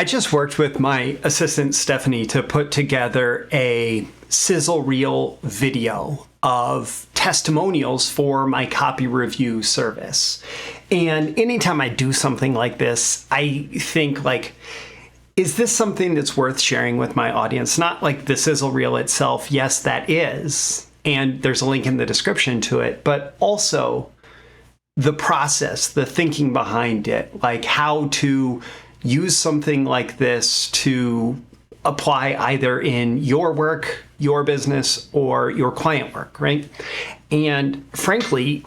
I just worked with my assistant, Stephanie, to put together a sizzle reel video of testimonials for my copy review service. And anytime I do something like this, I think like, is this something that's worth sharing with my audience? Not like the sizzle reel itself. Yes, that is. And there's a link in the description to it, but also the process, the thinking behind it, like how to use something like this to apply either in your work, your business, or your client work, right? And frankly,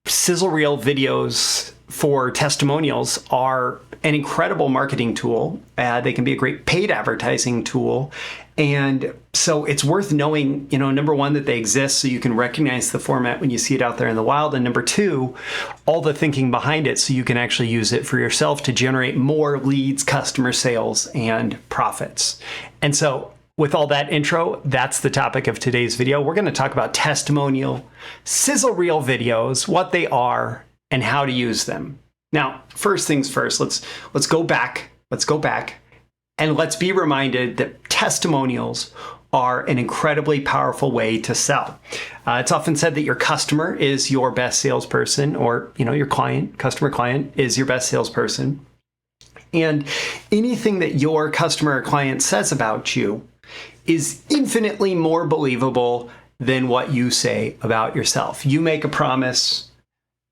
sizzle reel videos for testimonials are an incredible marketing tool. They can be a great paid advertising tool. And so it's worth knowing, number one, that they exist so you can recognize the format when you see it out there in the wild. And number two, all the thinking behind it so you can actually use it for yourself to generate more leads, customer sales, and profits. And so with all that intro, that's the topic of today's video. We're going to talk about testimonial sizzle reel videos, what they are, and how to use them. Now, first things first, let's go back. And let's be reminded that testimonials are an incredibly powerful way to sell. It's often said that your customer is your best salesperson, or your customer client is your best salesperson. And anything that your customer or client says about you is infinitely more believable than what you say about yourself. You make a promise,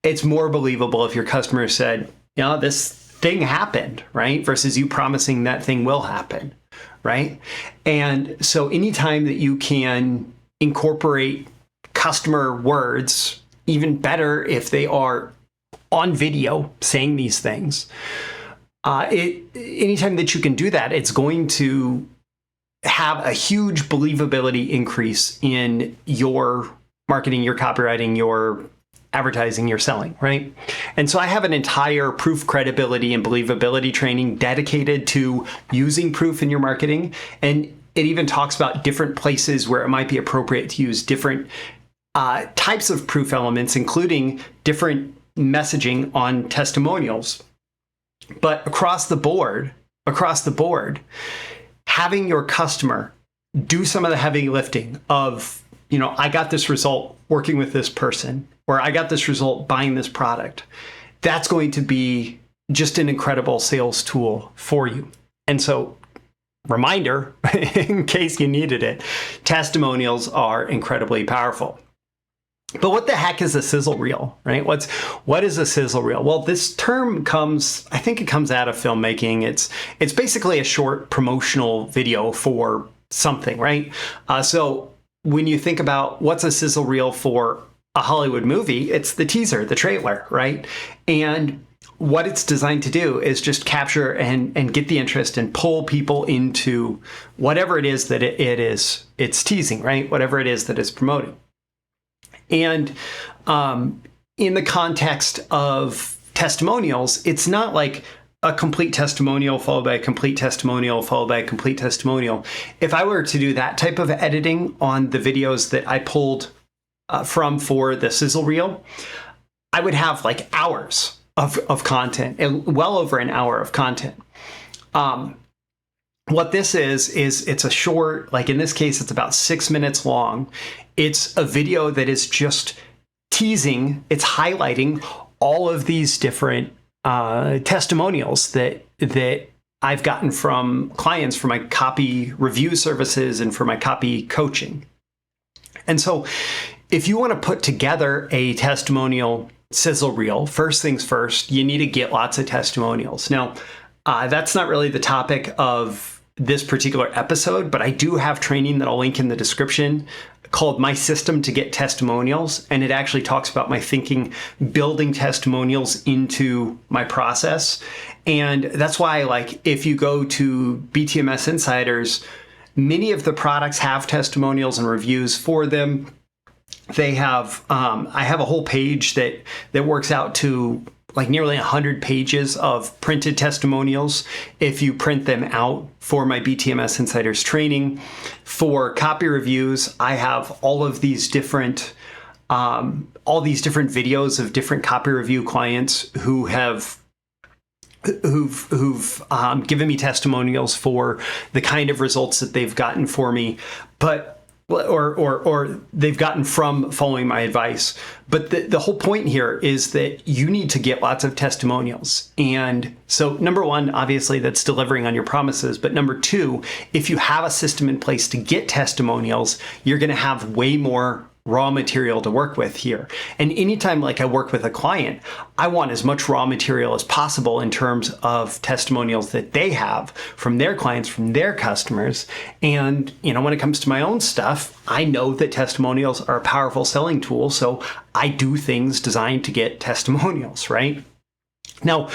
it's more believable if your customer said, this thing happened, right? Versus you promising that thing will happen, right? And so anytime that you can incorporate customer words, even better if they are on video saying these things, anytime that you can do that, it's going to have a huge believability increase in your marketing, your copywriting, your advertising, your selling, right? And so I have an entire proof, credibility, and believability training dedicated to using proof in your marketing. And it even talks about different places where it might be appropriate to use different types of proof elements, including different messaging on testimonials. But across the board, having your customer do some of the heavy lifting of, I got this result working with this person, or I got this result buying this product, that's going to be just an incredible sales tool for you. And so, reminder, in case you needed it, testimonials are incredibly powerful. But what the heck is a sizzle reel, right? What is a sizzle reel? Well, this term I think it comes out of filmmaking. It's basically a short promotional video for something, right? So when you think about what's a sizzle reel for a Hollywood movie, it's the teaser, the trailer, right? And what it's designed to do is just capture and get the interest and pull people into whatever it is that it's teasing, right? Whatever it is that it's promoting. And in the context of testimonials, it's not like a complete testimonial followed by a complete testimonial followed by a complete testimonial. If I were to do that type of editing on the videos that I pulled for the sizzle reel, I would have like hours of content, well over an hour of content. What this is it's a short, like in this case, it's about 6 minutes long. It's a video that is just teasing, it's highlighting all of these different testimonials that I've gotten from clients for my copy review services and for my copy coaching. And so if you want to put together a testimonial sizzle reel, first things first, you need to get lots of testimonials. Now, that's not really the topic of this particular episode, but I do have training that I'll link in the description called My System to Get Testimonials. And it actually talks about my thinking, building testimonials into my process. And that's why, like, if you go to BTMSinsiders, many of the products have testimonials and reviews for them. They have, I have a whole page that works out to like nearly 100 pages of printed testimonials if you print them out for my BTMSinsiders training. For copy reviews, I have all these different videos of different copy review clients who have who've given me testimonials for the kind of results that they've gotten for me, but or they've gotten from following my advice. But the whole point here is that you need to get lots of testimonials. And so number one, obviously that's delivering on your promises. But number two, if you have a system in place to get testimonials, you're going to have way more raw material to work with here. And anytime like I work with a client, I want as much raw material as possible in terms of testimonials that they have from their clients, from their customers. And, when it comes to my own stuff, I know that testimonials are a powerful selling tool. So I do things designed to get testimonials, right? Now,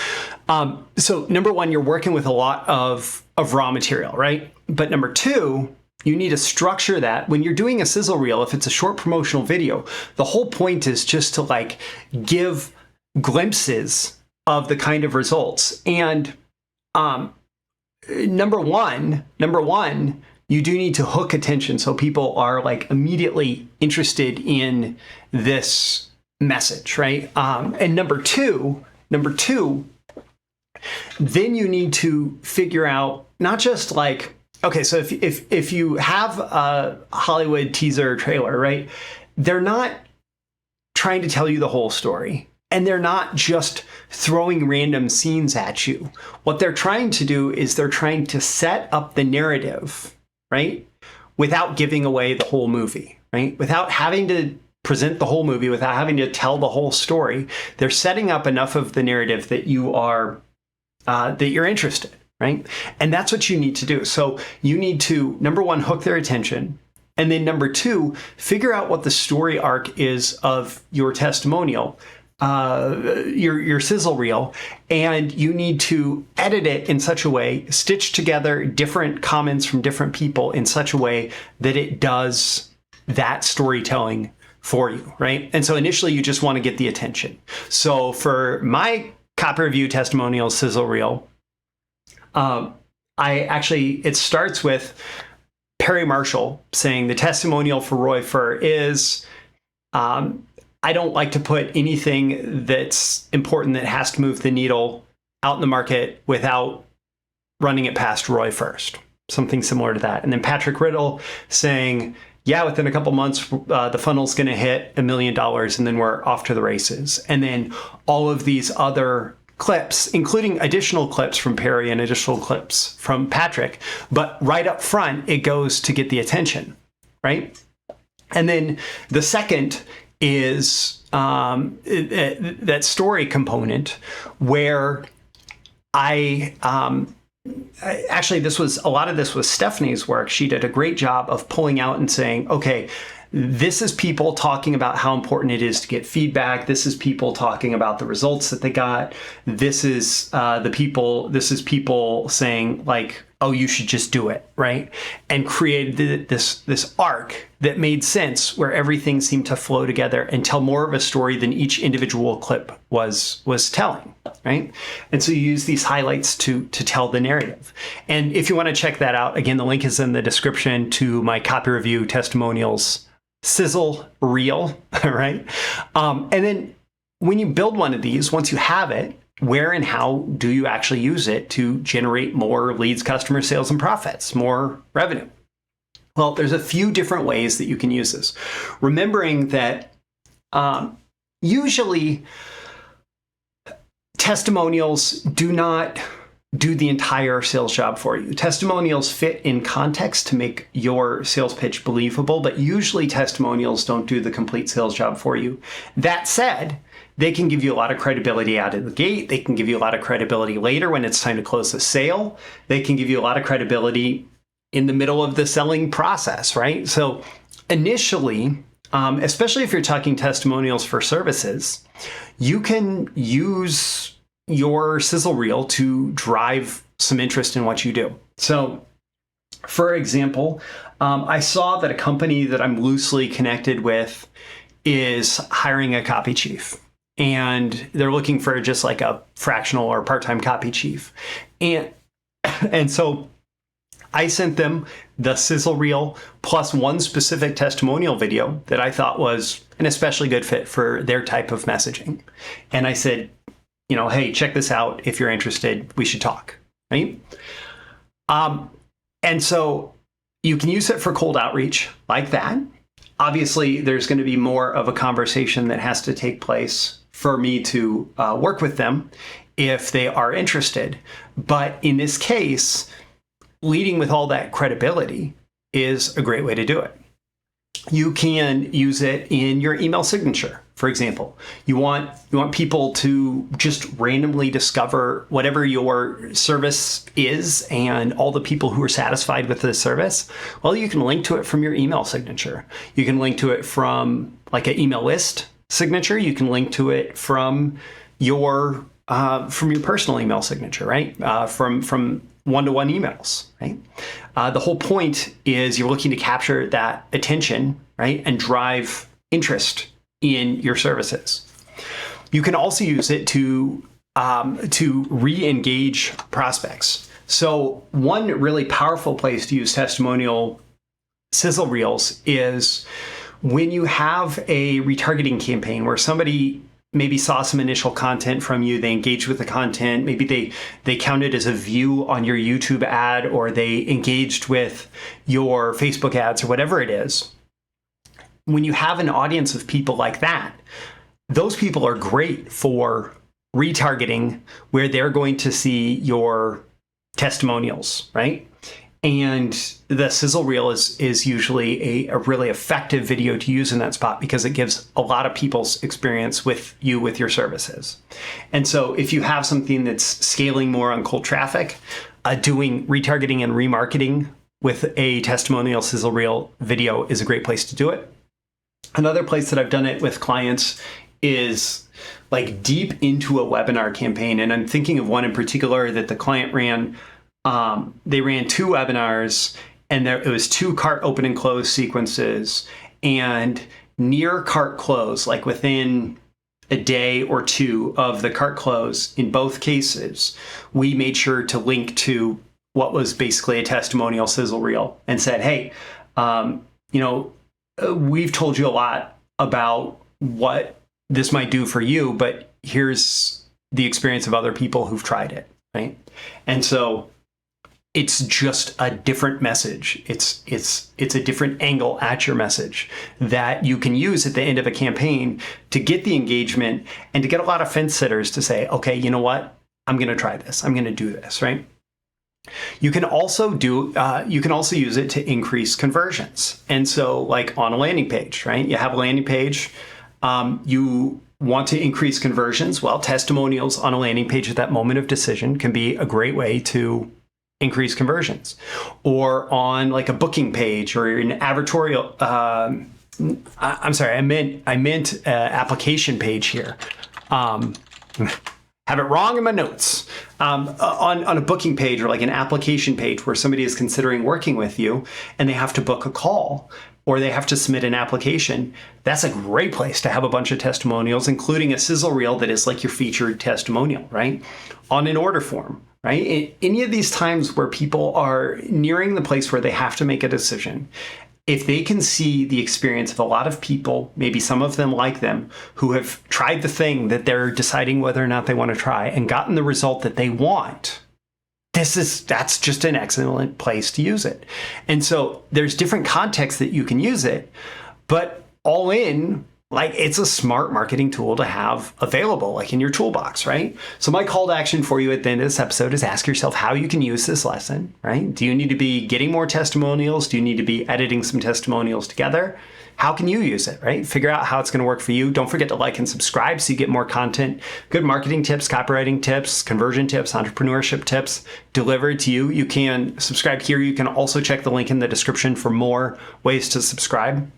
so number one, you're working with a lot of raw material, right? But number two, you need to structure that. When you're doing a sizzle reel, if it's a short promotional video, the whole point is just to give glimpses of the kind of results. And number one, you do need to hook attention so people are immediately interested in this message, right? And number two, then you need to figure out not just okay, so if you have a Hollywood teaser trailer, right, they're not trying to tell you the whole story, and they're not just throwing random scenes at you. What they're trying to do is they're trying to set up the narrative, right, without giving away the whole movie, right, without having to present the whole movie, without having to tell the whole story. They're setting up enough of the narrative that you're interested. Right? And that's what you need to do. So you need to, number one, hook their attention. And then number two, figure out what the story arc is of your testimonial, your sizzle reel. And you need to edit it in such a way, stitch together different comments from different people in such a way that it does that storytelling for you, right? And so initially you just want to get the attention. So for my copy review testimonial sizzle reel, it starts with Perry Marshall saying the testimonial for Roy Furr is, I don't like to put anything that's important that has to move the needle out in the market without running it past Roy first. Something similar to that. And then Patrick Riddle saying, yeah, within a couple months, the funnel's going to hit $1 million and then we're off to the races. And then all of these other clips, including additional clips from Perry and additional clips from Patrick, but right up front, it goes to get the attention, right? And then the second is that story component where actually this was a lot of this was Stephanie's work. She did a great job of pulling out and saying, okay, this is people talking about how important it is to get feedback. This is people talking about the results that they got. This is people saying oh, you should just do it, right? And created this arc that made sense where everything seemed to flow together and tell more of a story than each individual clip was telling, right? And so you use these highlights to tell the narrative. And if you want to check that out, again, the link is in the description to my copy review testimonials sizzle reel, right? And then when you build one of these, once you have it, where and how do you actually use it to generate more leads, customer sales, and profits, more revenue? Well, there's a few different ways that you can use this. Remembering that usually testimonials do not do the entire sales job for you. Testimonials fit in context to make your sales pitch believable, but usually testimonials don't do the complete sales job for you. That said, they can give you a lot of credibility out of the gate. They can give you a lot of credibility later when it's time to close the sale. They can give you a lot of credibility in the middle of the selling process, right? So initially, especially if you're talking testimonials for services, you can use your sizzle reel to drive some interest in what you do. So for example, I saw that a company that I'm loosely connected with is hiring a copy chief, and they're looking for just like a fractional or part-time copy chief. And so I sent them the sizzle reel plus one specific testimonial video that I thought was an especially good fit for their type of messaging. And I said, hey, check this out. If you're interested, we should talk, right? And so you can use it for cold outreach like that. Obviously, there's going to be more of a conversation that has to take place for me to work with them if they are interested. But in this case, leading with all that credibility is a great way to do it. You can use it in your email signature, for example. You want people to just randomly discover whatever your service is and all the people who are satisfied with the service. Well, you can link to it from your email signature. You can link to it from like an email list signature. You can link to it from your personal email signature, right? From one-to-one emails, right? The whole point is you're looking to capture that attention, right? And drive interest in your services. You can also use it to re-engage prospects. So one really powerful place to use testimonial sizzle reels is when you have a retargeting campaign where somebody maybe saw some initial content from you, they engaged with the content, maybe they counted as a view on your YouTube ad, or they engaged with your Facebook ads or whatever it is. When you have an audience of people like that, those people are great for retargeting where they're going to see your testimonials, right? And the sizzle reel is usually a really effective video to use in that spot because it gives a lot of people's experience with you with your services. And so if you have something that's scaling more on cold traffic, doing retargeting and remarketing with a testimonial sizzle reel video is a great place to do it. Another place that I've done it with clients is like deep into a webinar campaign. And I'm thinking of one in particular that the client ran. They ran 2 webinars, and it was 2 cart open and close sequences. And near cart close, like within a day or 2 of the cart close, in both cases, we made sure to link to what was basically a testimonial sizzle reel and said, hey, we've told you a lot about what this might do for you, but here's the experience of other people who've tried it, right? And so it's just a different message. It's a different angle at your message that you can use at the end of a campaign to get the engagement and to get a lot of fence sitters to say, okay, you know what? I'm going to try this. I'm going to do this, right? You can also use it to increase conversions. And so like on a landing page, right? You have a landing page, you want to increase conversions. Well, testimonials on a landing page at that moment of decision can be a great way to increase conversions. Or on like a booking page or an advertorial, I'm sorry, I meant application page here. Have it wrong in my notes. On a booking page or like an application page where somebody is considering working with you and they have to book a call or they have to submit an application, that's a great place to have a bunch of testimonials, including a sizzle reel that is like your featured testimonial, right? On an order form, right? Any of these times where people are nearing the place where they have to make a decision, if they can see the experience of a lot of people, maybe some of them like them, who have tried the thing that they're deciding whether or not they want to try and gotten the result that they want, that's just an excellent place to use it. And so there's different contexts that you can use it, but all in, like it's a smart marketing tool to have available, like in your toolbox, right? So my call to action for you at the end of this episode is ask yourself how you can use this lesson, right? Do you need to be getting more testimonials? Do you need to be editing some testimonials together? How can you use it, right? Figure out how it's going to work for you. Don't forget to like and subscribe so you get more content, good marketing tips, copywriting tips, conversion tips, entrepreneurship tips delivered to you. You can subscribe here. You can also check the link in the description for more ways to subscribe.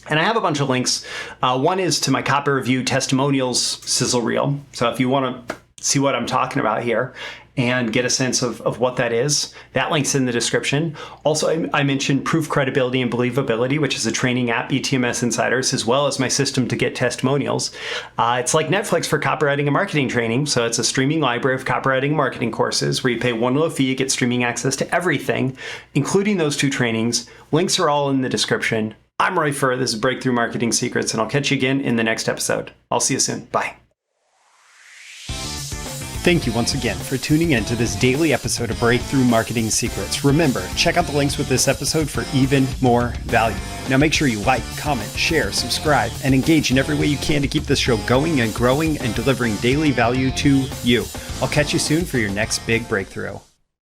And I have a bunch of links. One is to my copy review testimonials sizzle reel. So if you want to see what I'm talking about here and get a sense of what that is, that link's in the description. Also, I mentioned Proof, Credibility, and Believability, which is a training app, BTMSinsiders, as well as my system to get testimonials. It's like Netflix for copywriting and marketing training. So it's a streaming library of copywriting and marketing courses where you pay one low fee, get streaming access to everything, including those 2 trainings. Links are all in the description. I'm Roy Furr. This is Breakthrough Marketing Secrets, and I'll catch you again in the next episode. I'll see you soon. Bye. Thank you once again for tuning in to this daily episode of Breakthrough Marketing Secrets. Remember, check out the links with this episode for even more value. Now make sure you like, comment, share, subscribe, and engage in every way you can to keep this show going and growing and delivering daily value to you. I'll catch you soon for your next big breakthrough.